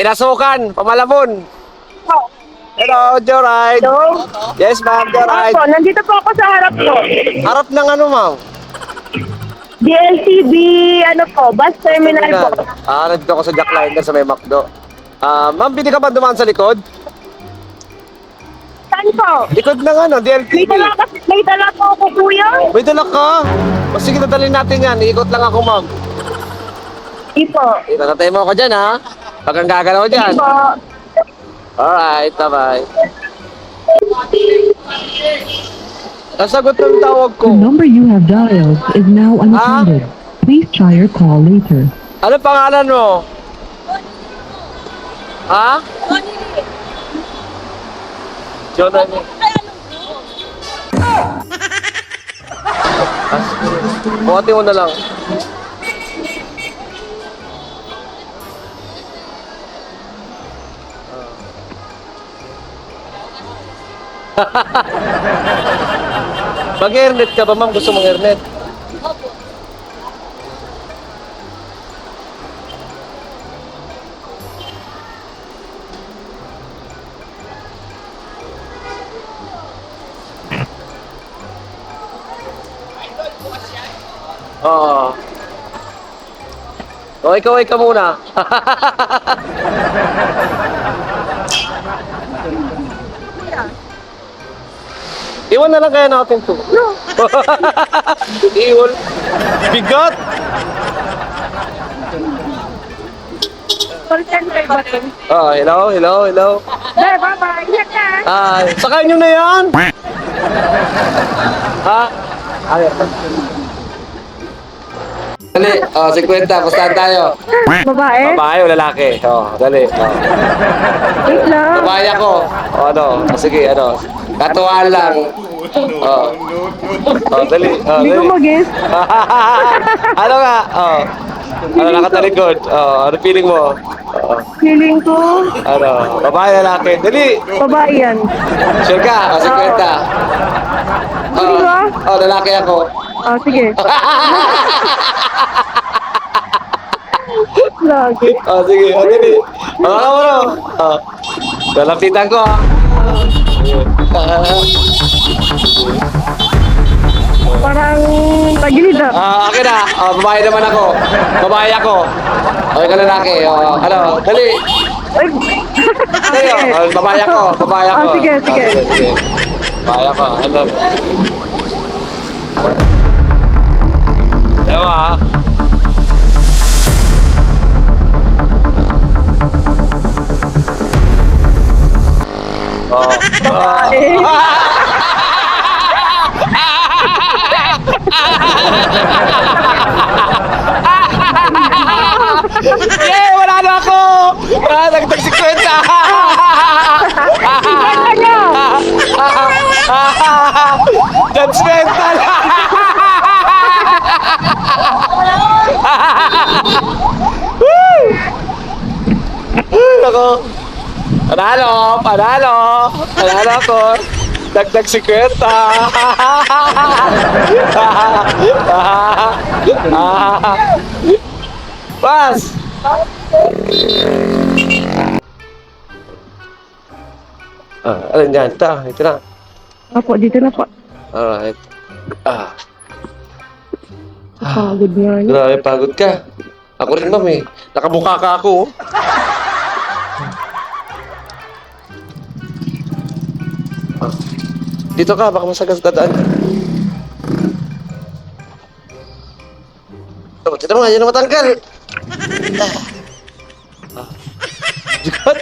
Tinasukan, Pamalabon. Po. Hello, Joyride. Hello? Yes, ma'am, Joyride. Opo, nandito po ako sa harap po. Harap ng ano, ma'am? DLCB, ano po, bus terminal po. Nandito ako sa Jackliner sa may McDo. Ma'am, pwede ka ba dumaan sa likod? Saan po? Likod ng ano, DLTV. May dala po ako, kuya. May dala ka. O, sige, dadalhin natin yan. Iikot lang ako, ma'am. Hindi po. Itatay mo ako dyan, ha? Pag ang gagalaw dyan. Hindi po. Alright, bye-bye. Nasagot ng tawag The ko. number you have dialed is now unattended. Please try your call later. Ano pangalan mo? Ha? Jonathan. Buhati mo na lang. Mag-hairnet ka ba, ma'am? Gusto mong hairnet? Oo. O, ikaw muna. Iwan na lang kaya natin to. Iwan. Bigat. Call center ba ito? Hello. There, bye-bye. Ingat ka. Sakay nyo na yan. Ha? Dali, 50, pustahan tayo. Babae? Babae o lalaki? Dali. Wait lang. Babae ako. Sige, katuwaan lang. Dali. Hindi ko mag-guess. Ano nga? Nakatalikod. Ano feeling mo? Feeling ko, Babae, lalaki. Dali. babae yan. Sure ka? 50. Hindi ba? Lalaki ako. Sige. Lagi. Sige. Dali. Ano? Lalapitan ko, Parang tagilid Akin na. Babae naman ako. Babae ako. Okay ka lalaki. Dali. Ay. Tayo. Babae ako. Sige. Babae ako. Ewa. Babae. Yay! Wala na ako! Nagtag 50! Judgmental! Ako. Panalo ako. Dagdag 50. Pas! Alin dyan? Ito na. Opo, dito na po. Alright. Pagod nga yun. Grabe, pagod ka. Ako rin, ma'am eh. Nakabuka ka ako. Dito ka, baka masagas dadaan. Tignan mo nga, yan ang matanggal. Bigat.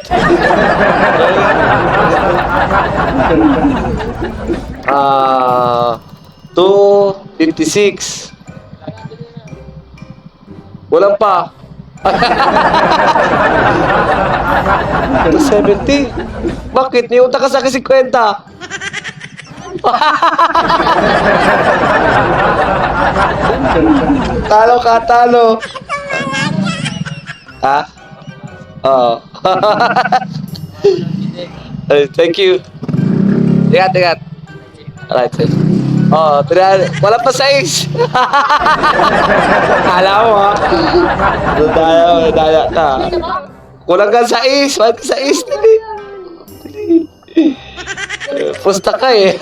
256. Walang pa. 270. Bakit? May utang ka sa akin 50. Talo. Ha? Oo. Thank you. Ingat. Alright, sir. Wala pa 6. Alam mo, ha? Daya ka. Kulang ka sa is. Bakit sa is? Dali. Pusta ka eh.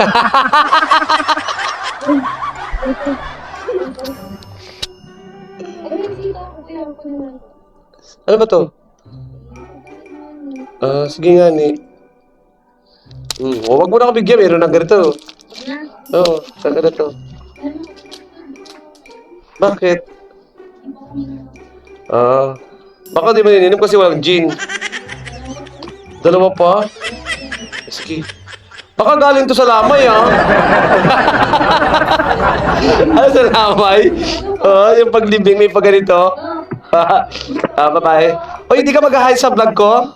Ano ba to? Sige nga ni. Huwag mo na ako bigyan. Meron ng ganito. Saka na to. Bakit? Baka di mo ininom kasi walang gin. Dalawa pa? Sige. Baka galing to sa lamay, Ano sa lamay? Yung paglibing may pagganito. Bye-bye. Hindi ka mag-hi sa vlog ko?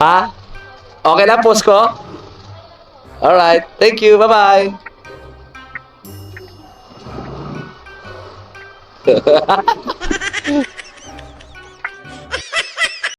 Ha? Okay na, post ko? Alright. Thank you. Bye-bye.